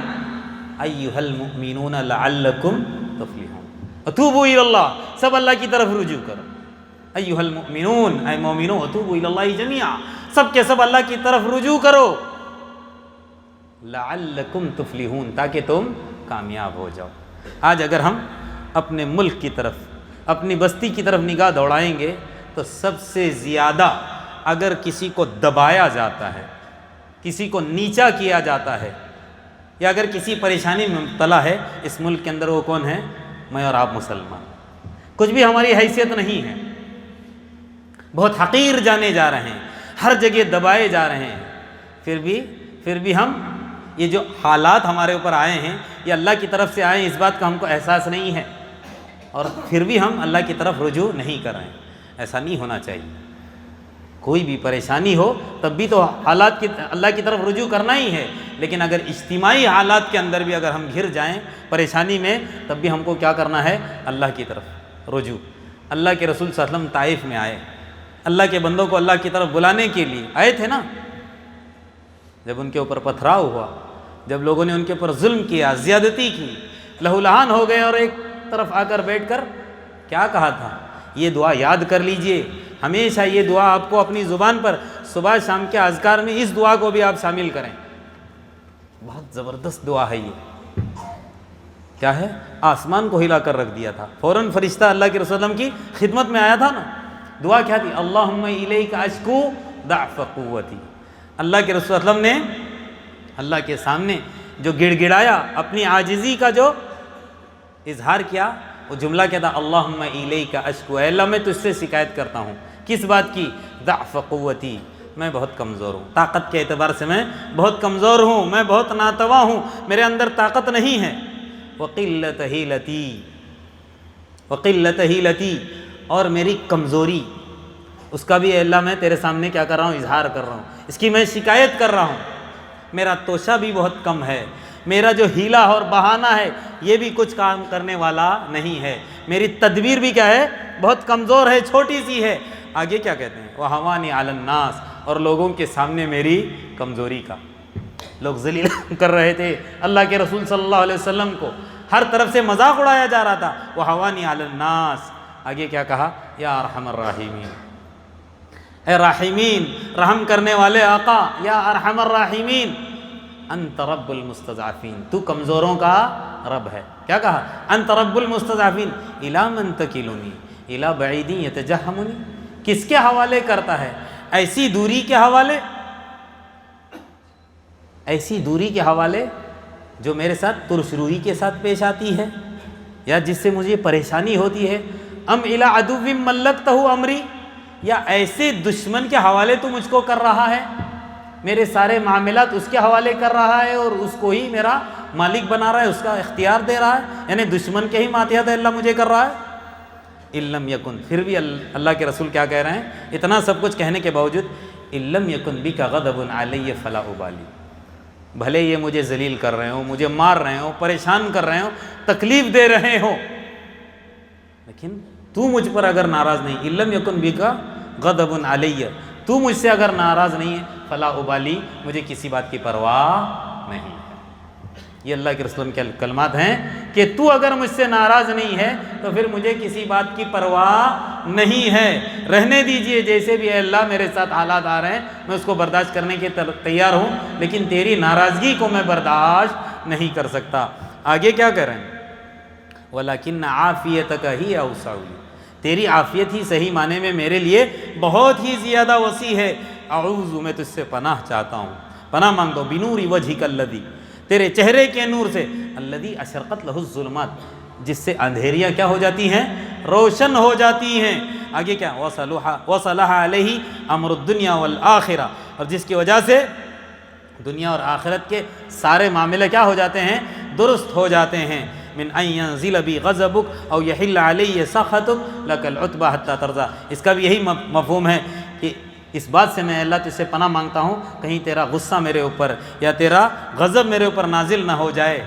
أَيُّهَا الْمُؤْمِنُونَ لَعَلَّكُمْ تُفْلِحُونَ۔ وَتُوبُوا إِلَى اللَّهِ، سب اللہ کی طرف رجوع کرو۔ أَيُّهَا الْمُؤْمِنُونَ، اے مومنو، وَتُوبُوا إِلَى اللَّهِ جَمِيعًا، سب کے سب اللہ کی طرف رجوع کرو، لَعَلَّكُمْ تُفْلِحُونَ، تاکہ تم کامیاب ہو جاؤ۔ آج اگر ہم اپنے ملک کی طرف، اپنی بستی کی طرف نگاہ دوڑائیں گے، تو سب سے زیادہ اگر کسی کو دبایا جاتا ہے، کسی کو نیچا کیا جاتا ہے، یا اگر کسی پریشانی میں مبتلا ہے اس ملک کے اندر، وہ کون ہے؟ میں اور آپ مسلمان۔ کچھ بھی ہماری حیثیت نہیں ہے، بہت حقیر جانے جا رہے ہیں، ہر جگہ دبائے جا رہے ہیں، پھر بھی ہم، یہ جو حالات ہمارے اوپر آئے ہیں یہ اللہ کی طرف سے آئے ہیں، اس بات کا ہم کو احساس نہیں ہے، اور پھر بھی ہم اللہ کی طرف رجوع نہیں کر رہے ہیں۔ ایسا نہیں ہونا چاہیے۔ کوئی بھی پریشانی ہو تب بھی تو حالات کی، اللہ کی طرف رجوع کرنا ہی ہے، لیکن اگر اجتماعی حالات کے اندر بھی اگر ہم گھر جائیں پریشانی میں، تب بھی ہم کو کیا کرنا ہے؟ اللہ کی طرف رجوع۔ اللہ کے رسول صلی اللہ علیہ وسلم طائف میں آئے، اللہ کے بندوں کو اللہ کی طرف بلانے کے لیے آئے تھے نا۔ جب ان کے اوپر پتھراؤ ہوا، جب لوگوں نے ان کے اوپر ظلم کیا، زیادتی کی، لہو لہان ہو گئے، اور ایک طرف آ کر بیٹھ کر کیا کہا تھا؟ یہ دعا یاد کر لیجئے، ہمیشہ یہ دعا آپ کو اپنی زبان پر، صبح شام کے اذکار میں اس دعا کو بھی آپ شامل کریں۔ بہت زبردست دعا ہے یہ۔ کیا ہے؟ آسمان کو ہلا کر رکھ دیا تھا، فوراً فرشتہ اللہ کے رسول اللہ کی خدمت میں آیا تھا نا۔ دعا کیا تھی؟ اللہم الیک اشکو ضعف قوتی۔ اللہ کے رسول اللہ نے اللہ کے سامنے جو گڑ گڑایا، اپنی عاجزی کا جو اظہار کیا، وہ جملہ کیا تھا؟ اللہم الیک اشکو، اے اللہ میں تجھ سے شکایت کرتا ہوں، کس بات کی؟ ضعف قوتی، میں بہت کمزور ہوں، طاقت کے اعتبار سے میں بہت کمزور ہوں، میں بہت ناتواں ہوں، میرے اندر طاقت نہیں ہے۔ وقلت حیلتی، اور میری کمزوری، اس کا بھی اے اللہ میں تیرے سامنے کیا کر رہا ہوں؟ اظہار کر رہا ہوں، اس کی میں شکایت کر رہا ہوں۔ میرا توشہ بھی بہت کم ہے، میرا جو ہیلا اور بہانہ ہے یہ بھی کچھ کام کرنے والا نہیں ہے، میری تدبیر بھی کیا ہے؟ بہت کمزور ہے، چھوٹی سی ہے۔ آگے کیا کہتے ہیں؟ وَحَوَانِي عَلَى النَّاسِ، اور لوگوں کے سامنے میری کمزوری کا، لوگ ذلیل کر رہے تھے اللہ کے رسول صلی اللہ علیہ وسلم کو، ہر طرف سے مذاق اڑایا جا رہا تھا۔ وَحَوَانِي عَلَى النَّاسِ، آگے کیا کہا؟ یا ارحم الراحمین، اے راحمین، رحم کرنے والے آقا، یا ارحم الراحمین، انت رب المستضعفین، تو کمزوروں کا رب ہے۔ کیا کہا؟ انت رب المستضعفین، الی من تکلنی الی بعید یتجہمنی، کس کے حوالے کرتا ہے؟ ایسی دوری کے حوالے، ایسی دوری کے حوالے جو میرے ساتھ ترش روئی کے ساتھ پیش آتی ہے، یا جس سے مجھے پریشانی ہوتی ہے، ام الی عدو ملکتہ امری، یا ایسے دشمن کے حوالے تو مجھ کو کر رہا ہے، میرے سارے معاملات اس کے حوالے کر رہا ہے اور اس کو ہی میرا مالک بنا رہا ہے، اس کا اختیار دے رہا ہے، یعنی دشمن کے ہی ماتحت اللہ مجھے کر رہا ہے۔ اِلَّمْ یکن، پھر بھی اللہ کے رسول کیا کہہ رہے ہیں؟ اتنا سب کچھ کہنے کے باوجود، اِلَّمْ یکن بِکَ غَضَبٌ عَلَيَّ فَلَا أُبَالِي، بھلے یہ مجھے ذلیل کر رہے ہوں، مجھے مار رہے ہوں، پریشان کر رہے ہوں، تکلیف دے رہے ہوں، لیکن تو مجھ پر اگر ناراض نہیں، اِلَّمْ يَكُنْ بِكَ غَضَبٌ عَلَيَّ، تو مجھ سے اگر ناراض نہیں ہے، فَلَا أُبَالِي، مجھے کسی بات کی پرواہ نہیں ہے۔ یہ اللہ کے رسول کے کلمات ہیں کہ تو اگر مجھ سے ناراض نہیں ہے تو پھر مجھے کسی بات کی پرواہ نہیں ہے، رہنے دیجئے جیسے بھی، اے اللہ میرے ساتھ حالات آ رہے ہیں میں اس کو برداشت کرنے کے تیار ہوں، لیکن تیری ناراضگی کو میں برداشت نہیں کر سکتا۔ آگے کیا کہہ رہے ہیں؟ وَلَكِنَّ عَافِيَتَكَ هِيَ أَوْسَعُ لِي، تیری عافیت ہی صحیح معنی میں میرے لیے بہت ہی زیادہ وسیع ہے۔ اعوذ، میں تجھ سے پناہ چاہتا ہوں، پناہ مانگتا ہوں، بِنُورِ وَجْهِكَ الَّذِي، تیرے چہرے کے نور سے، الَّذِي أَشْرَقَتْ لَهُ الظُّلُمَاتُ، جس سے اندھیریاں کیا ہو جاتی ہیں؟ روشن ہو جاتی ہیں۔ آگے کیا؟ وَصَلَحَ عَلَيْهِ أَمْرُ الدُّنْيَا وَالْآخِرَةِ، اور جس کی وجہ سے دنیا اور آخرت کے سارے معاملے کیا ہو جاتے ہیں؟ درست ہو جاتے ہیں۔ من ان ينزل بي غضبك او يحل علي سخطك لك العتبى حتى ترضى، اس کا بھی یہی مفہوم ہے کہ اس بات سے میں اللہ تجھ سے پناہ مانگتا ہوں کہیں تیرا غصہ میرے اوپر یا تیرا غضب میرے اوپر نازل نہ ہو جائے۔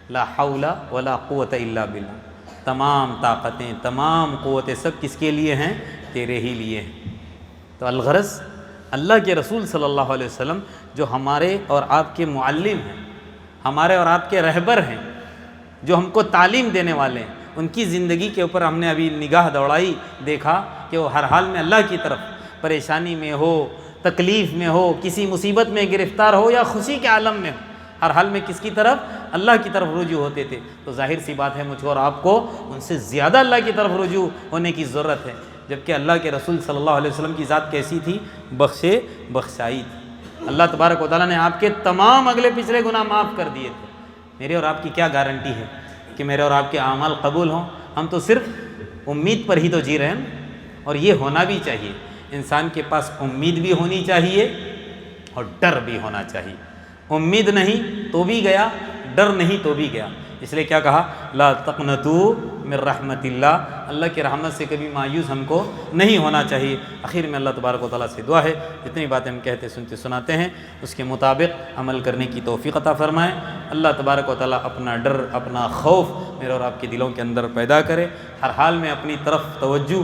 لا حول ولا قوت الا باللہ، تمام طاقتیں، تمام قوتیں سب کس کے لیے ہیں؟ تیرے ہی لیے ہیں۔ تو الغرض اللہ کے رسول صلی اللہ علیہ وسلم جو ہمارے اور آپ کے معلم ہیں، ہمارے اور آپ کے رہبر ہیں، جو ہم کو تعلیم دینے والے ہیں، ان کی زندگی کے اوپر ہم نے ابھی نگاہ دوڑائی، دیکھا کہ وہ ہر حال میں اللہ کی طرف، پریشانی میں ہو، تکلیف میں ہو، کسی مصیبت میں گرفتار ہو یا خوشی کے عالم میں ہو، ہر حال میں کس کی طرف؟ اللہ کی طرف رجوع ہوتے تھے۔ تو ظاہر سی بات ہے مجھ کو اور آپ کو ان سے زیادہ اللہ کی طرف رجوع ہونے کی ضرورت ہے، جبکہ اللہ کے رسول صلی اللہ علیہ وسلم کی ذات کیسی تھی؟ بخشے بخشائی تھی۔ اللہ تبارک و تعالیٰ نے آپ کے تمام اگلے پچھلے گناہ معاف کر دیے تھے۔ میرے اور آپ کی کیا گارنٹی ہے کہ میرے اور آپ کے اعمال قبول ہوں؟ ہم تو صرف امید پر ہی تو جی رہے ہیں، اور یہ ہونا بھی چاہیے۔ انسان کے پاس امید بھی ہونی چاہیے اور ڈر بھی ہونا چاہیے۔ امید نہیں تو بھی گیا، ڈر نہیں تو بھی گیا۔ اس لیے کیا کہا؟ لا تقنطوا من رحمت اللہ، اللہ کی رحمت سے کبھی مایوس ہم کو نہیں ہونا چاہیے۔ آخر میں اللہ تبارک و تعالیٰ سے دعا ہے جتنی باتیں ہم کہتے سنتے سناتے ہیں اس کے مطابق عمل کرنے کی توفیق عطا فرمائے۔ اللہ تبارک و تعالیٰ اپنا ڈر، اپنا خوف میرے اور آپ کے دلوں کے اندر پیدا کرے، ہر حال میں اپنی طرف توجہ،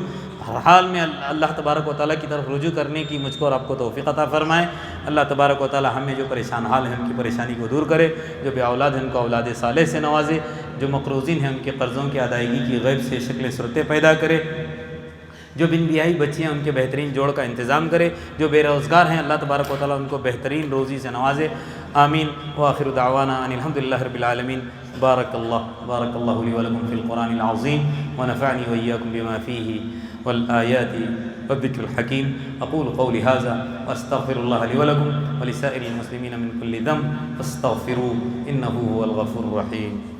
ہر حال میں اللہ تبارک و تعالیٰ کی طرف رجوع کرنے کی مجھ کو اور آپ کو توفیق عطا فرمائے۔ اللہ تبارک و تعالیٰ ہمیں جو پریشان حال ہیں ان کی پریشانی کو دور کرے، جو بے اولاد ہیں ان کو اولاد صالح سے نوازے، جو مقروضین ہیں ان کے قرضوں کی ادائیگی کی غیب سے شکل صورتیں پیدا کرے، جو بن بیاہی بچیاں ان کے بہترین جوڑ کا انتظام کرے، جو بے روزگار ہیں اللہ تبارک و تعالیٰ ان کو بہترین روزی سے نوازے۔ آمین وآخر دعوانا ان الحمدللہ رب العالمین۔ بارک اللہ لی ولکم فی القرآن العظیم ونفعنی وإیاکم بما فیہ والآیات والذکر الحکیم۔ اقول قولی ھذا واستغفر اللہ لی ولکم ولسائر المسلمین من کل ذنب فاستغفروہ انہ هو الغفور الرحیم۔